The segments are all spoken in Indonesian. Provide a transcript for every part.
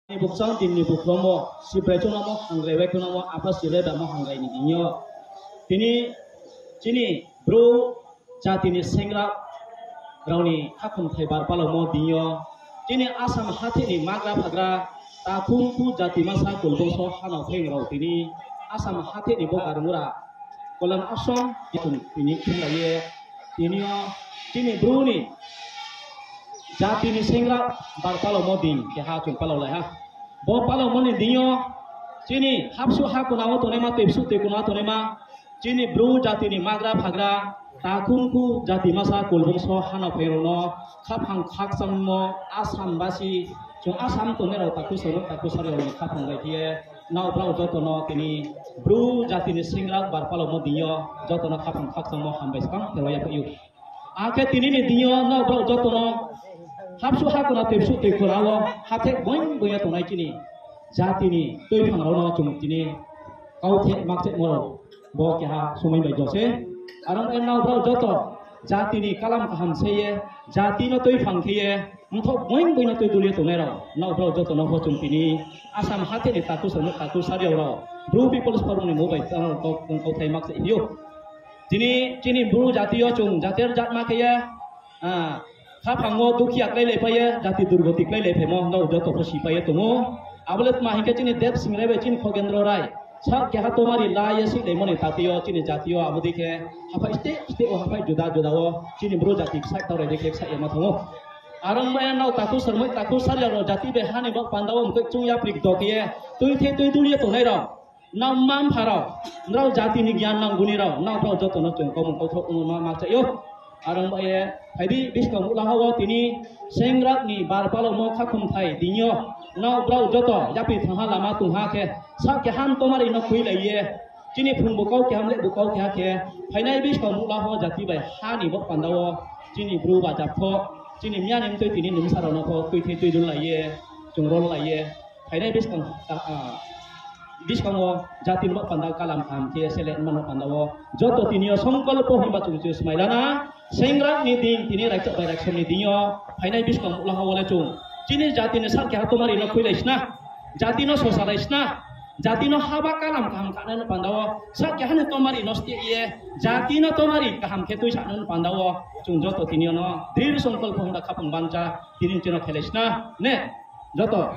Ni buksang tim ni bukromo si preco namo hangrai wek namo apa si reda mo hangrai ni dinyo. Cini bro jati ni sengra rauni hakum thaibar palo mo dinyo. Cini asam hati ni magra pagra takungku jati masa kulbongso hanau theng rau tini asam hati ni bokar mura. Kolam asam itu tini kundaye tinio cini bro ni jati ni sengra bar palo mo din ke ha chung palo lai ha. Bo palo mo ni dinyo cini hapsu ha kunawo tonema tepsu te kunawo tonema cini bro jati ni magra pagra takungku jati masa kulbongso hanau theng no khapang khaksam mo asam basi chung asam tonero taku soro taku sari ni khapang gai tie nau brau jotono tini bro jati ni sengra bar palo mo dinyo jotono khapang khaksam mo hambai skang terwaya payu ake tini ni dinyo nau brau jotono hapsu hakuna tepsu te kurawo hate boing boya tonai cini jati ni toi phangrono chung tini kauthe makche moro bo ke ha sumai bai jose arang en nau brau joto jati ni kalam kaham seye jati no toi phangkhiye mtho boing boina toi dulia tonero nau brau joto no ho chung tini asam hate ni taku sanu taku sari ro blue people's forum ni mobile channel ko kauthai makche idio cini buru jati yo chung jatir jat makeye Kapangmo dukia klay lepaye jati durgoti klay lepemo no joto phosi paye tungo abulet mahike chini dep singrebe chin khogendro rai sa ke ha tomari la yesi lemoni tatiyo chini jatiyo abudike hafa iste o hafa juda o chini bro jati sak tawre deke sak yama tungo arang ma nau taku sarmoi taku sarya ro jati be hani bak pandawo mke chung ya prik dokiye tui duliye tonai ro nau mam pharo nau jati ni gyan nang guni ro nau bro joto no chung komung ko thok ma ma cha yo arang ba ye haidi biskang ulahawo tini sengrat ni barpalo mo khakum thai dinyo nau brau joto yapi thangha lama tungha ke sa ke han tomari no khui laiye chini phung bukau ke hamle bukau ke ha ke phainai biskang ulahawo jati bai hani bok pandawo chini bru ba japho chini mya nim toi tini nim saro no ko tui the tui dul laiye jungrol laiye phainai biskang jati bok pandal kalam tham ke selen mano pandawo joto tinio songkolpo himba chungchu smailana sengrat ni ding tini raicok bai raicok ni dinyo phainai biskang ulah wala chung chini jati ni sak ke hatomari no khuilaisna jati no sosalaisna jati no haba kalam kaham kana no pandawo sak ke han tomari no stie ye jati no tomari kaham ke tui sak no pandawo chung joto tinio no dir songkolpo himba khapang bancha tini chino khelaisna ne joto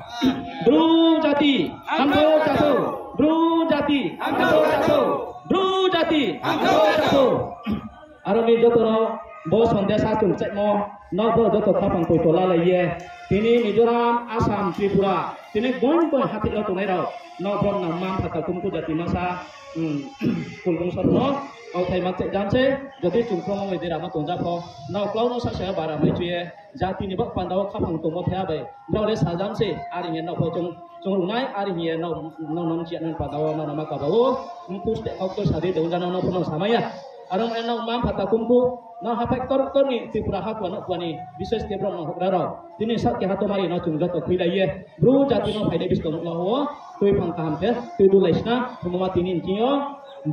bru jati angko jatuh bru jati angko jatuh bru jati angko jatuh aroni joto no bo sondesa chung chekmo no bo joto khapang koi tola laiye tini Mizoram Assam Tripura tini gon hati lo tonai rao no brom nam mam phata kumku jati masa kulbung sarno au thai mak chek jamse jodi chungkhong ngai dira ma tongja pho no klau no sa sa bara mai chuye jati ni bak pandaw khapang tongmo thaya bai no le sa jamse ari nge no pho chung runai ari nge no nom chian nan pandaw no nama ka bawo mku ste kau to sadi deun jana no phono samaya arong enau mam phata kumku no hapek tor ni Tripura ha kwani bises te brom no hokraro tini sak ke hatomari no chung joto khilaiye bru jati no phaide bis komuk lawo tui phang kaham te tui dulaisna thumama tinin kinyo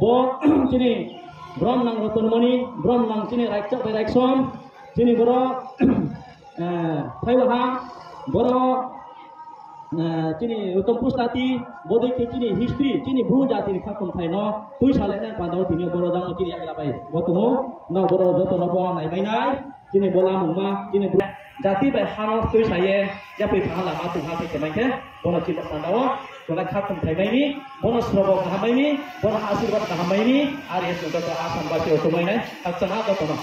bo chini brom nang rotun moni brom nang chini raicok bai raiksom chini boro thaiwa boro chini utom pustati bodoi ke chini history chini bru jati ni khakum thai no tui sale na pandaw tini boro jang chini ya bai botumo no boro joto no bo nai bai nai chini bola mungma chini jati bai hano tui saye ya pai phala ma tu ha ke kemai ke bono chini pandaw bola khakum thai bai ni bono srobo ka bai ni bono asirwad ka bai ni ari es joto asam ba che otomai nai aksana joto no